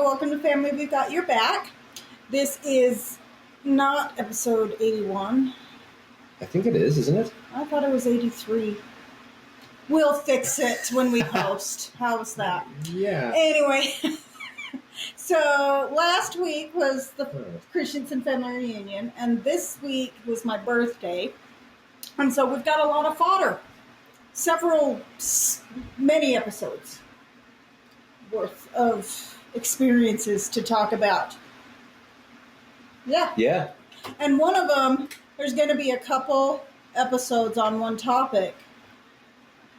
welcome to Family. We've got your back. This is not episode 81. I think it is, isn't it? I thought it was 83. We'll fix it when we post. How's that? Yeah. Anyway, so last week was the Christensen family reunion, and this week was my birthday. And so we've got a lot of fodder. Many episodes worth of experiences to talk about. Yeah. Yeah. And one of them, there's going to be a couple episodes on one topic.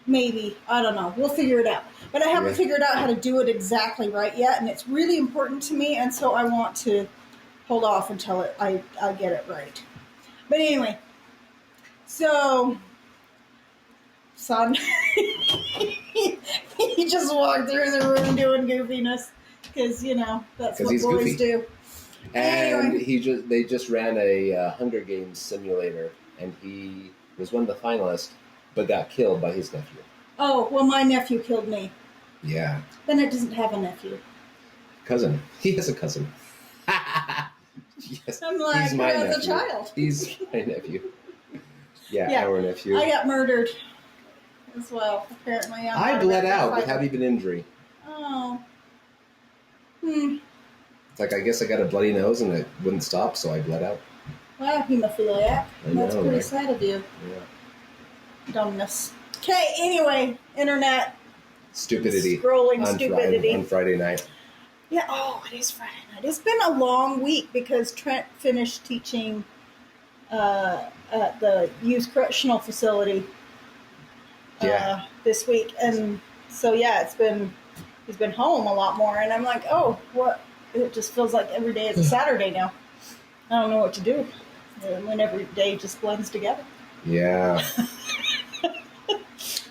Maybe. I don't know. We'll figure it out. But I haven't figured out how to do it exactly right yet, and it's really important to me, and so I want to hold off until I get it right. But anyway, so, son, he just walked through the room doing goofiness, because, that's what boys do. And anyway. They just ran a Hunger Games simulator, and he was one of the finalists, but got killed by his nephew. Oh, well, my nephew killed me. Yeah. Then it doesn't have a nephew. Cousin. He has a cousin. Yes. I'm like, he's my nephew. As a child. He's my nephew. Yeah, our nephew. I got murdered as well, apparently. I bled out without even injury. Oh. It's like, I guess I got a bloody nose and it wouldn't stop, so I bled out. Well, hemophiliac. That's pretty right? sad of you. Yeah. Dumbness. Okay, anyway, internet. Stupidity. Scrolling stupidity. On Friday night. Yeah, it is Friday night. It's been a long week because Trent finished teaching at the youth correctional facility this week. And so, he's been home a lot more. And I'm like, what? It just feels like every day is a Saturday now. I don't know what to do when every day just blends together. Yeah.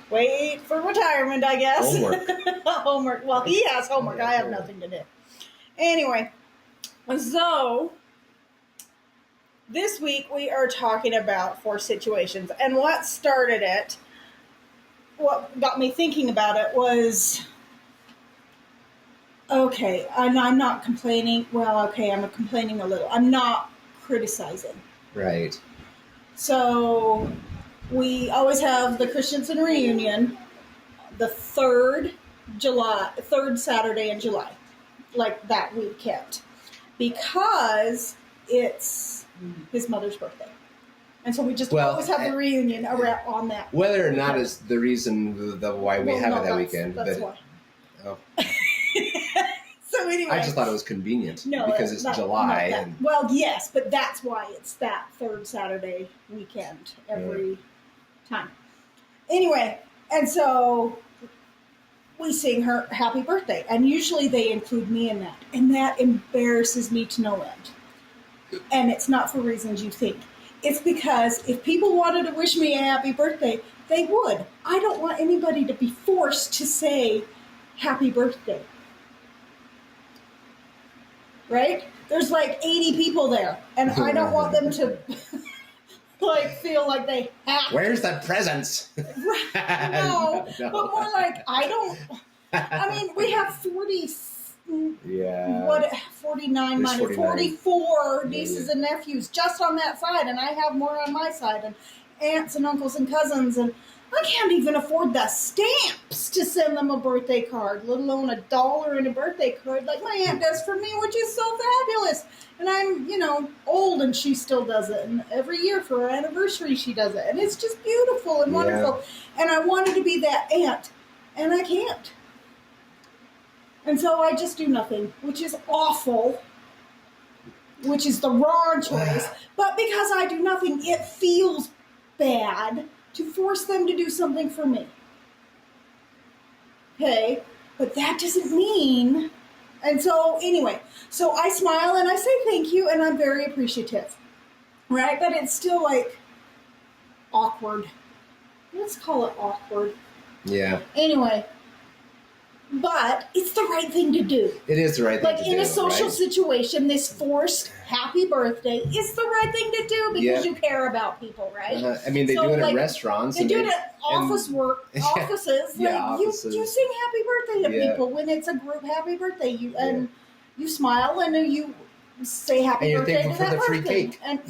Wait for retirement, I guess. Homework. Well, he has homework. I have nothing to do. Anyway, so this week we are talking about 4 situations. And what started it, what got me thinking about it was, okay, and I'm not complaining. Well, okay, I'm complaining a little. I'm not criticizing. Right. So we always have the Christensen reunion the third Saturday in July, like that weekend, because it's his mother's birthday. And so we just always have the reunion around on that. Whether or not is the reason why we have it that weekend. That's why. Oh. So anyway. I just thought it was convenient because it's July. Well, yes, but that's why it's that third Saturday weekend every time. Anyway, and so we sing her happy birthday, and usually they include me in that, and that embarrasses me to no end. And it's not for reasons you think. It's because if people wanted to wish me a happy birthday, they would. I don't want anybody to be forced to say happy birthday. Right? There's like 80 people there, and I don't want them to feel like they have. Where's the presents? Right. No, but more like I mean, we have 40. Yeah. 49 minus 44 nieces and nephews just on that side, and I have more on my side, and aunts and uncles and cousins, and I can't even afford the stamps to send them a birthday card, let alone $1 in a birthday card like my aunt does for me, which is so fabulous. And I'm, old, and she still does it. And every year for her anniversary, she does it. And it's just beautiful and wonderful. And I wanted to be that aunt, and I can't. And so I just do nothing, which is awful, which is the wrong choice. But because I do nothing, it feels bad to force them to do something for me. Okay? But that doesn't mean... And so, anyway, so I smile and I say thank you, and I'm very appreciative. Right? But it's still, awkward. Let's call it awkward. Yeah. Anyway... But it's the right thing to do. It is the right thing to do. Like in a social situation, this forced happy birthday is the right thing to do because you care about people, right? I mean, they do it at restaurants. They do it at offices. Offices. You sing happy birthday to people when it's a group happy birthday. you smile and you say happy birthday to that free person. cake. And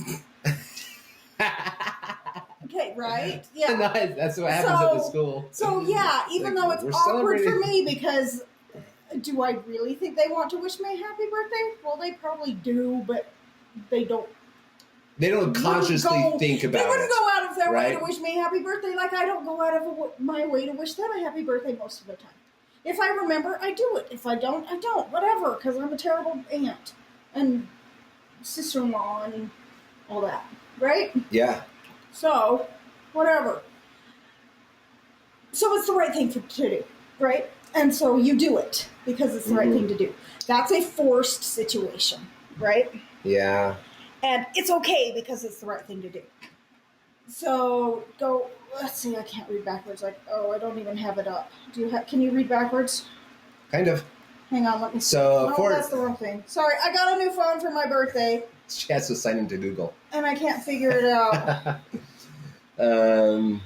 okay, right? Yeah. Nice. That's what happens at the school. So yeah, even though it's awkward for me because do I really think they want to wish me a happy birthday? Well, they probably do, but they don't. They don't consciously think about it. They wouldn't go out of their way to wish me a happy birthday like I don't go out of my way to wish them a happy birthday most of the time. If I remember, I do it. If I don't, I don't. Whatever, because I'm a terrible aunt and sister-in-law and all that. Right? Yeah. So, whatever. So it's the right thing to do, right? And so you do it because it's the right thing to do. That's a forced situation, right? Yeah. And it's okay because it's the right thing to do. So let's see, I can't read backwards. I don't even have it up. Can you read backwards? Kind of. Hang on, let me see. So that's the wrong thing. Sorry, I got a new phone for my birthday. She has to sign into Google. And I can't figure it out. Hang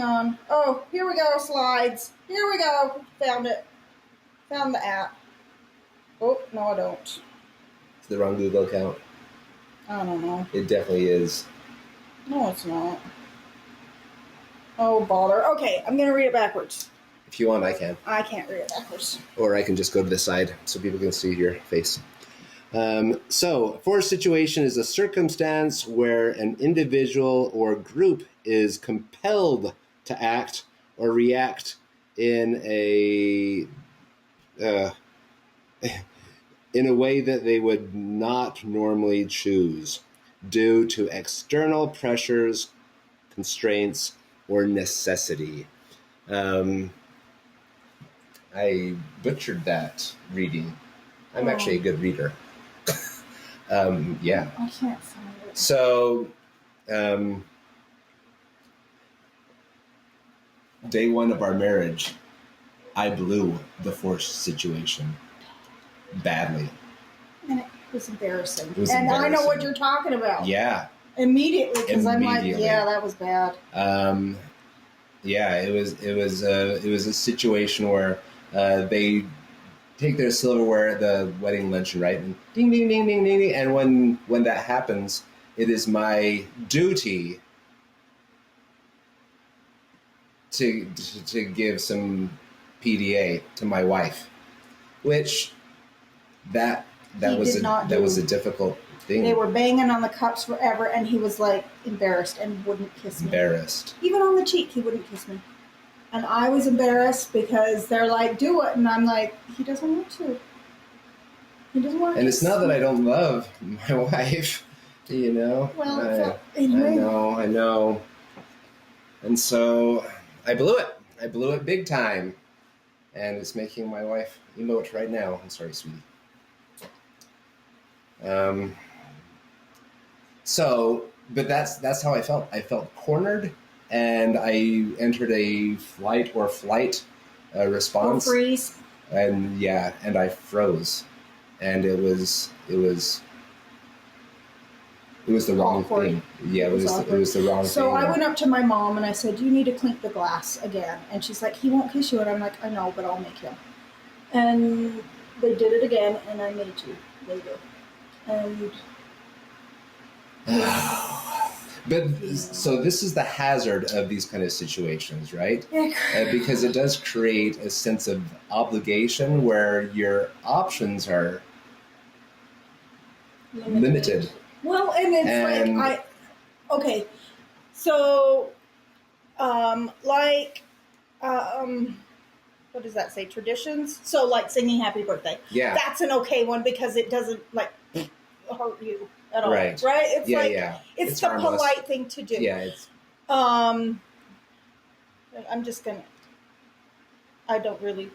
on. Oh, here we go, slides. Here we go. Found it. Found the app. Oh, no, I don't. It's the wrong Google account. I don't know. It definitely is. No, it's not. Oh, bother. Okay, I'm going to read it backwards. If you want, I can. I can't read it backwards. Or I can just go to the side so people can see your face. So, forced situation is a circumstance where an individual or group is compelled to act or react in a way that they would not normally choose due to external pressures, constraints, or necessity. I butchered that reading. I'm actually a good reader. Yeah. I can't find it. So, day one of our marriage, I blew the forced situation badly. And it was embarrassing. Embarrassing. I know what you're talking about. Yeah. Immediately, because I'm like, yeah, that was bad. Yeah, it was a situation where they take their silverware at the wedding luncheon, right? And ding, ding, ding, ding, ding, ding. And when that happens, it is my duty to give some PDA to my wife, which that was a difficult thing. They were banging on the cups forever, and he was like embarrassed and wouldn't kiss me. Embarrassed. Even on the cheek, he wouldn't kiss me. And I was embarrassed because they're like, do it. And I'm like, he doesn't want to. He doesn't want to. And it's not that I don't love my wife, you know. Well, I know. And so I blew it. I blew it big time. And it's making my wife emote right now. I'm sorry, sweetie. But that's how I felt. I felt cornered. And I entered a flight response. Or freeze. And I froze. And it was the wrong thing. Yeah, it was the wrong thing. So I went up to my mom and I said, you need to clink the glass again. And she's like, he won't kiss you. And I'm like, I know, but I'll make him. And they did it again, and I made you later. And but so this is the hazard of these kind of situations, right? Because it does create a sense of obligation where your options are limited. Well, and it's okay. So, what does that say? Traditions? So, like singing happy birthday. Yeah. That's an okay one because it doesn't, hurt you at all. Right. Right? It's it's the harmless. polite thing to do. Yeah, it's... I'm just going to... I don't really...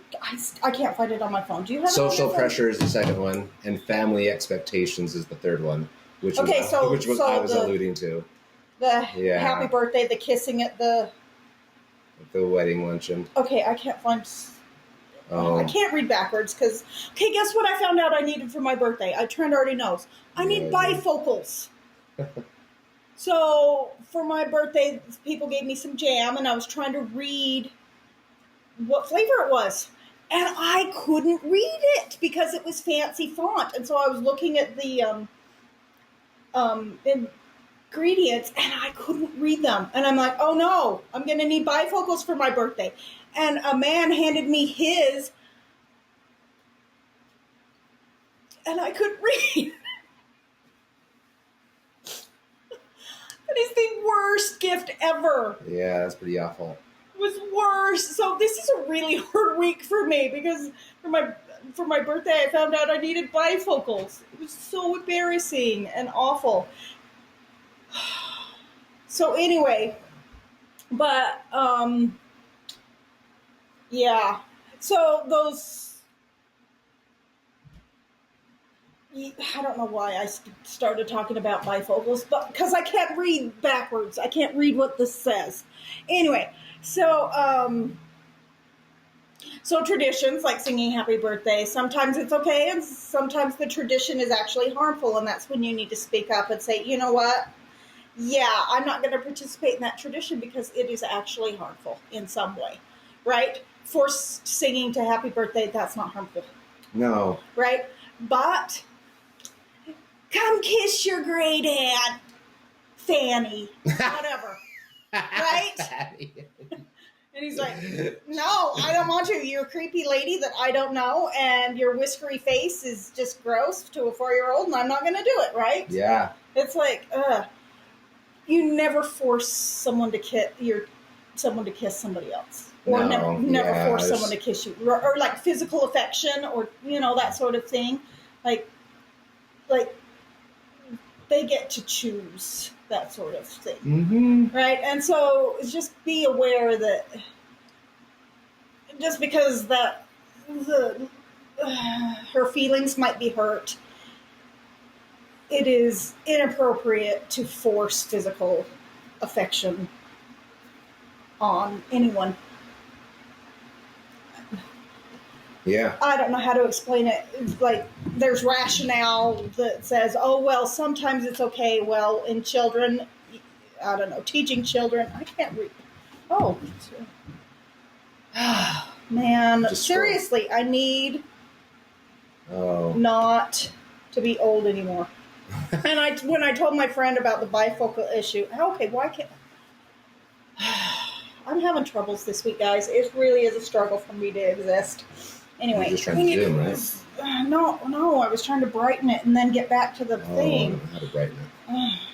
I can't find it on my phone. Do you have social pressure is the second one, and family expectations is the third one, which I was alluding to. The happy birthday, the kissing at the wedding luncheon. Okay, I can't find... Oh. I can't read backwards because... Okay, guess what I found out I needed for my birthday? Trent already knows. I need bifocals. So, for my birthday, people gave me some jam, and I was trying to read what flavor it was. And I couldn't read it because it was fancy font. And so I was looking at the ingredients and I couldn't read them. And I'm like, oh no, I'm going to need bifocals for my birthday. And a man handed me his and I couldn't read. That is the worst gift ever. Yeah, that's pretty awful. It was worse. So this is a really hard week for me because for my birthday I found out I needed bifocals. It was so embarrassing and awful. So anyway, but yeah. So those, I don't know why I started talking about bifocals, but because I can't read backwards. I can't read what this says. Anyway, so traditions like singing happy birthday, sometimes it's okay and sometimes the tradition is actually harmful, and that's when you need to speak up and say, you know what? Yeah, I'm not going to participate in that tradition because it is actually harmful in some way, right? For singing to happy birthday, that's not harmful. No. Right? But come kiss your great aunt, Fanny, whatever. Right? And he's like, no, I don't want to. You're a creepy lady that I don't know, and your whiskery face is just gross to a 4-year-old, and I'm not going to do it, right? Yeah. It's like, you never force someone to kiss somebody else, or never force someone to kiss you, or like physical affection, or that sort of thing. Like they get to choose that sort of thing, right? And so just be aware that just because her feelings might be hurt, it is inappropriate to force physical affection on anyone. Yeah. I don't know how to explain it. Like, there's rationale that says, oh, well, sometimes it's okay. Well, in children, I don't know, teaching children, I can't read. Oh, man, just seriously, I need not to be old anymore. And when I told my friend about the bifocal issue, okay, why can't I'm having troubles this week, guys. It really is a struggle for me to exist. Anyway, you're just trying to zoom, right? No, I was trying to brighten it and then get back to the thing. I don't know how to brighten it.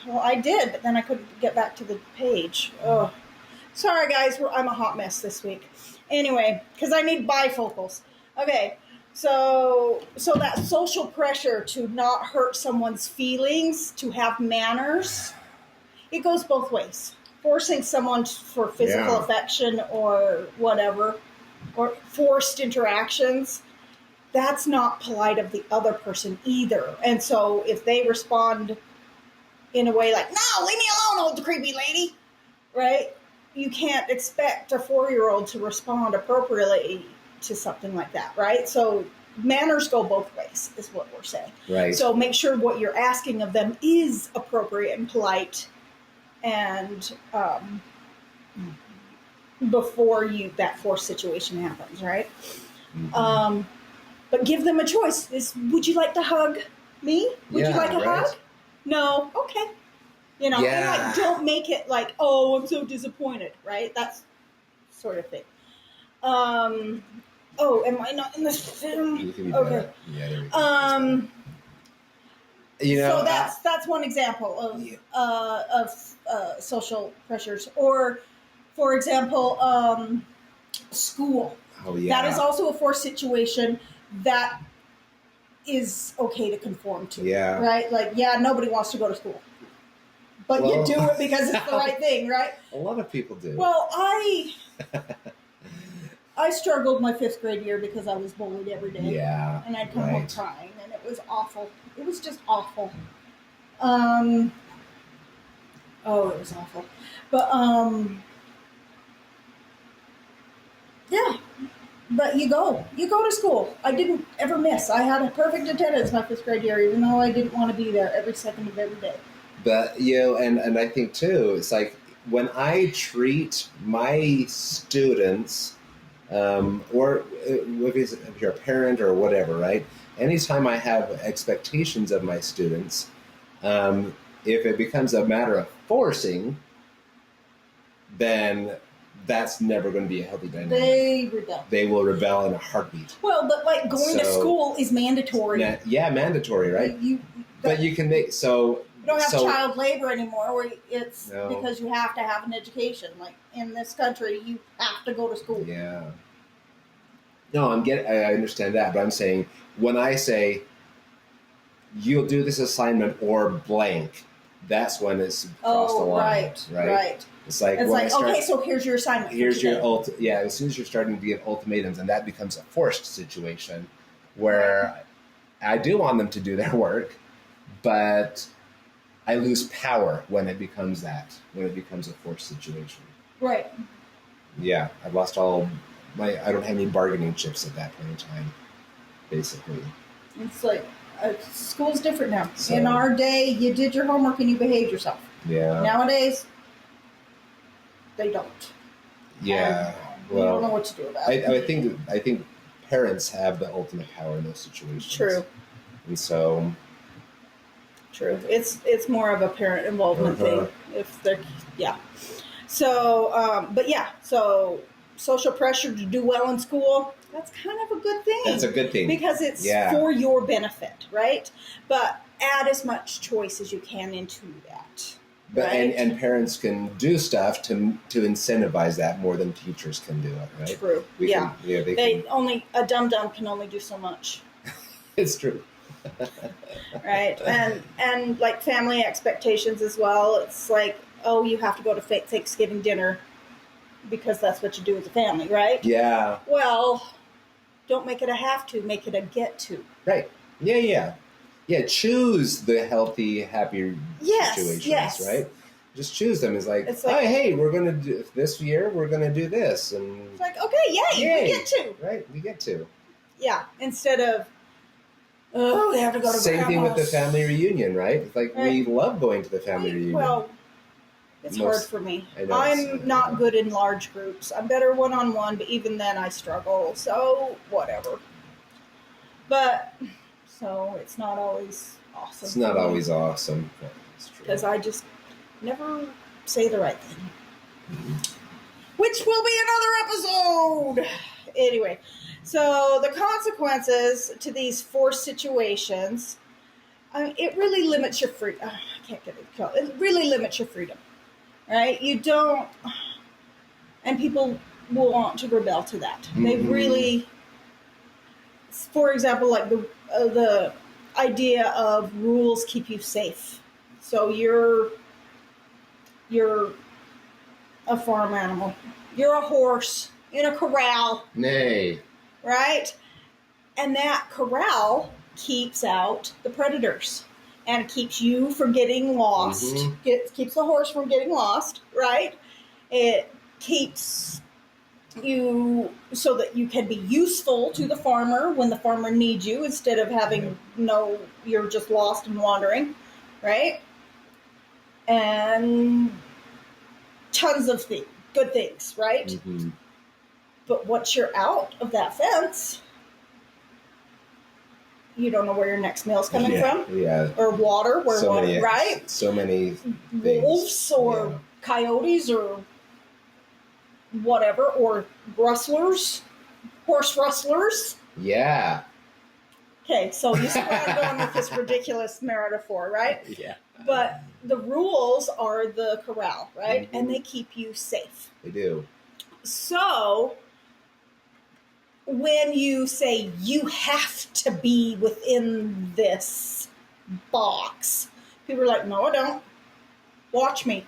Well, I did, but then I couldn't get back to the page. Oh, sorry, guys. I'm a hot mess this week. Anyway, because I need bifocals. Okay, so that social pressure to not hurt someone's feelings, to have manners, it goes both ways. Forcing someone for physical affection or whatever, or forced interactions, that's not polite of the other person either. And so if they respond in a way like, no, leave me alone, old creepy lady, right? You can't expect a 4-year-old to respond appropriately to something like that, right? So manners go both ways, is what we're saying. Right. So make sure what you're asking of them is appropriate and polite, and before that forced situation happens, right? But give them a choice. Would you like to hug me? Would you like a hug? No? Okay. And like, don't make it like, oh, I'm so disappointed, right? That's sort of thing. Am I not in this film? Okay. Yeah, there we go. So that's one example of social pressures. Or, for example, school. Oh, yeah. That is also a forced situation that is okay to conform to. Yeah. Right? Like, yeah, nobody wants to go to school. But you do it because it's the right thing, right? A lot of people do. Well, I struggled my 5th grade year because I was bullied every day. Yeah. And I'd come home crying, and it was awful. It was just awful. It was awful. But, yeah. But you go to school. I didn't ever miss. I had a perfect attendance my 5th grade year, even though I didn't want to be there every second of every day. But, and I think, too, it's like when I treat my students or if you're a parent or whatever, right? Anytime I have expectations of my students, if it becomes a matter of forcing, then that's never going to be a healthy dynamic. They rebel. They will rebel in a heartbeat. Well, but like going to school is mandatory. Yeah, mandatory, right? But you can make so. You don't have child labor anymore, where it's because you have to have an education. Like in this country, you have to go to school. Yeah. No, I understand that, but I'm saying when I say you'll do this assignment or blank, that's when it's crossed the line. Right. It's like okay, so here's your assignment. Here's your as soon as you're starting to get ultimatums, and that becomes a forced situation where I do want them to do their work, but I lose power when it becomes a forced situation. Right. Yeah, I've lost I don't have any bargaining chips at that point in time, basically. It's like, school's different now. So, in our day, you did your homework and you behaved yourself. Yeah. Nowadays, they don't. Yeah. You don't know what to do about it. I think parents have the ultimate power in those situations. True. And so. True. It's more of a parent involvement thing. If they're So, so social pressure to do well in school, that's kind of a good thing. That's a good thing. Because it's for your benefit, right? But add as much choice as you can into that. But right? and parents can do stuff to incentivize that more than teachers can do it, right? True. A dum-dum can only do so much. It's true. Right. And like family expectations as well. It's like, oh, you have to go to Thanksgiving dinner because that's what you do as a family, right? Yeah. Well, don't make it a have to, make it a get to. Right. Yeah. Choose the healthy, happy situations, right? Just choose them. It's like, oh, hey, we're going to do this year, we're going to do this. And it's like, okay, yay, we get to. Right, we get to. Yeah, instead of, we have to go to Same thing with the family reunion, right? It's like, we love going to the family reunion. Well, it's hard for me. I'm not good in large groups. I'm better one-on-one, but even then I struggle. So, whatever. But, so it's not always awesome. It's not always awesome. Because I just never say the right thing. Mm-hmm. Which will be another episode! Anyway, so the consequences to these forced situations, it really limits your freedom. I can't get it. It really limits your freedom. Right? You don't, and people will want to rebel to that. Mm-hmm. They really, for example, like the idea of rules keep you safe. So you're a farm animal. You're a horse in a corral. Nay. Right? And that corral keeps out the predators. And it keeps you from getting lost. Mm-hmm. It keeps the horse from getting lost, right? It keeps you so that you can be useful to the farmer when the farmer needs you instead of having you're just lost and wandering, right? And tons of good things, right? Mm-hmm. But once you're out of that fence, you don't know where your next meal's coming from. Yeah. Or water, right? So many wolves or coyotes or whatever, or rustlers, horse rustlers. Yeah. Okay, so you see where I'm going with this ridiculous metaphor, right? Yeah. But the rules are the corral, right? Mm-hmm. And they keep you safe. They do. So when you say you have to be within this box, people are like, no, I don't. Watch me,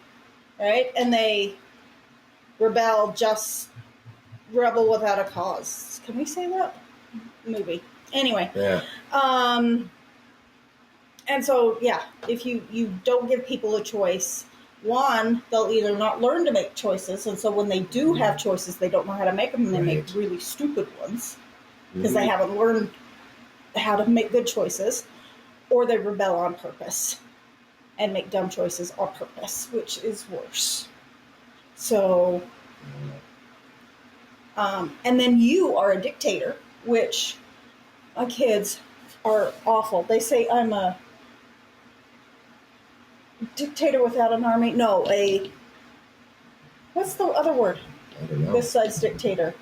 right? And they rebel without a cause. Can we say that? Movie. Anyway. Yeah. And so, if you don't give people a choice, one, they'll either not learn to make choices, and so when they do have choices, they don't know how to make them, and they make really stupid ones because they haven't learned how to make good choices, or they rebel on purpose and make dumb choices on purpose, which is worse. So, And then you are a dictator, which my kids are awful. They say I'm a dictator without an army. No, what's the other word? I don't know. Besides dictator.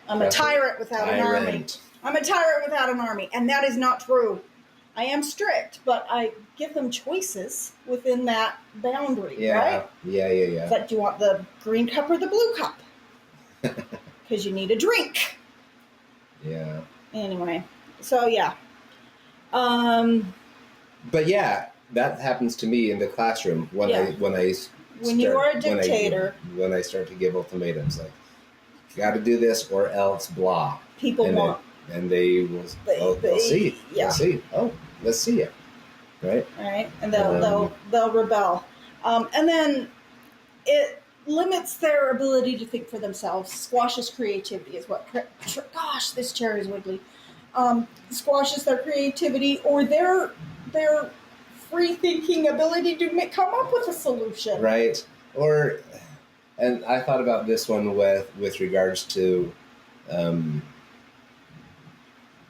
I'm a tyrant without an army. I'm a tyrant without an army. And that is not true. I am strict, but I give them choices within that boundary, right? Yeah. Like, do you want the green cup or the blue cup? Because you need a drink. Yeah. Anyway, so yeah. But yeah, that happens to me in the classroom when you are a dictator. When I start to give ultimatums, like, you got to do this or else blah. People want. And they will. They'll see. Yeah. They'll see. Oh, let's see it. Right. Right, and they'll rebel, and then it limits their ability to think for themselves. Squashes creativity is what. Gosh, this chair is wiggly. Squashes their creativity or their free thinking ability to come up with a solution. Right. And I thought about this one with regards to.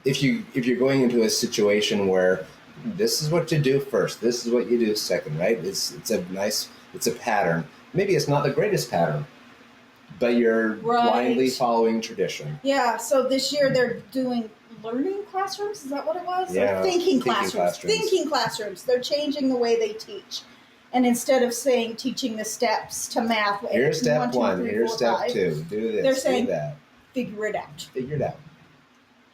If you're going into a situation where this is what you do first, this is what you do second, right? It's a pattern. Maybe it's not the greatest pattern, but you're blindly following tradition. Yeah. So this year they're doing learning classrooms. Is that what it was? Yeah. Or thinking classrooms. Thinking classrooms. They're changing the way they teach, and instead of saying teaching the steps to math, here's step 1, here's step 5, 2. Do this. They're saying, do that. Figure it out. Figure it out.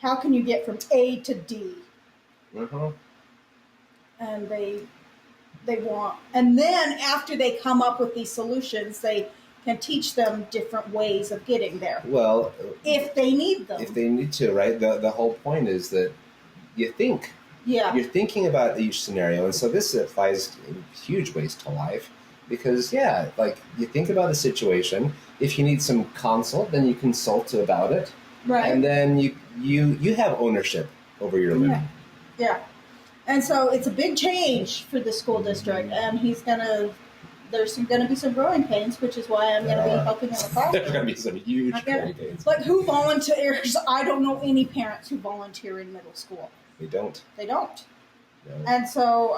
How can you get from A to D? Uh-huh. And they want, and then after they come up with these solutions, they can teach them different ways of getting there. Well, if they need them. If they need to, right? The whole point is that you think. Yeah. You're thinking about each scenario, and so this applies in huge ways to life. Because, like, you think about the situation. If you need some consult, then you consult about it. Right. And then you have ownership over your living. Yeah. And so it's a big change for the school district, and there's going to be some growing pains, which is why I'm going to be helping in the classroom. There's going to be some huge growing pains. Like, who volunteers? I don't know any parents who volunteer in middle school. They don't. No. And so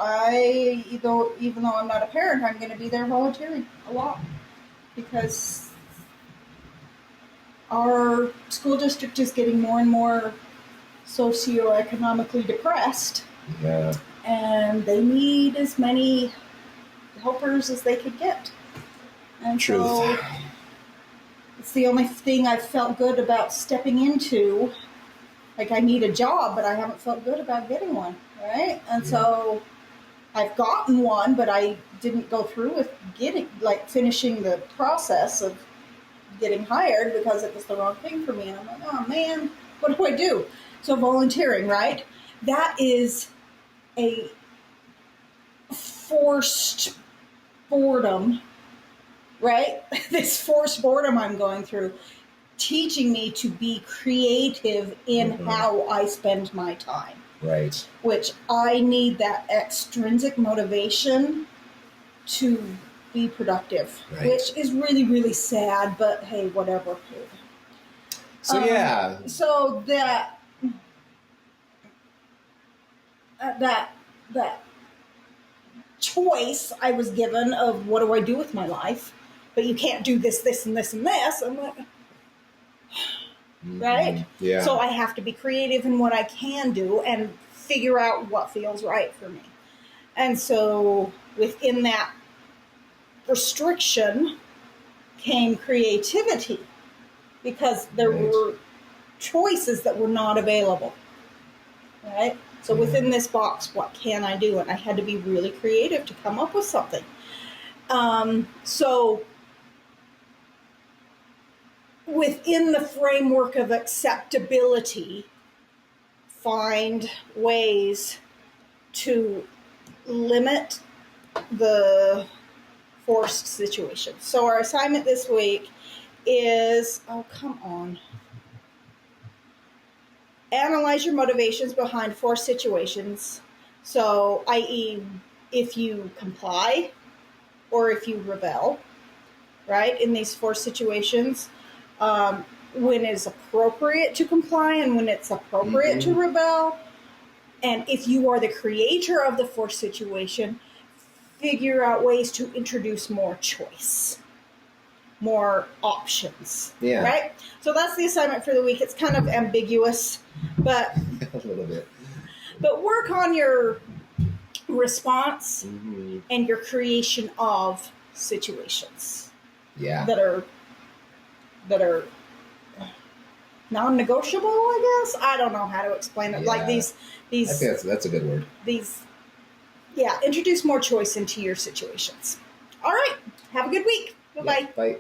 even though I'm not a parent, I'm going to be there volunteering a lot, because our school district is getting more and more socioeconomically depressed. Yeah. And they need as many helpers as they could get. And Truth. So it's the only thing I've felt good about stepping into. Like, I need a job, but I haven't felt good about getting one, right? And so I've gotten one, but I didn't go through with finishing the process of getting hired because it was the wrong thing for me. And I'm like, oh man, what do I do? So volunteering, right? That is a forced boredom, right? This forced boredom I'm going through, teaching me to be creative in how I spend my time. Right. Which I need that extrinsic motivation to be productive, which is really, really sad, but hey, whatever. So So that choice I was given of what do I do with my life, but you can't do this, this, and this, and this. I'm like, right? Yeah. So I have to be creative in what I can do and figure out what feels right for me. And so within that restriction came creativity, because there were choices that were not available, right? So within this box, what can I do? And I had to be really creative to come up with something. So within the framework of acceptability, find ways to limit the forced situation. So our assignment this week is, analyze your motivations behind forced situations. So, i.e., if you comply or if you rebel, right, in these forced situations. when it's appropriate to comply and when it's appropriate to rebel. And if you are the creator of the forced situation, figure out ways to introduce more choice, more options. Yeah. Right? So that's the assignment for the week. It's kind of ambiguous, but a little bit. But work on your response and your creation of situations. Yeah. That are non-negotiable, I guess. I don't know how to explain it. Yeah. Like these. I think that's a good word. Introduce more choice into your situations. All right. Have a good week. Bye-bye. Yeah, bye.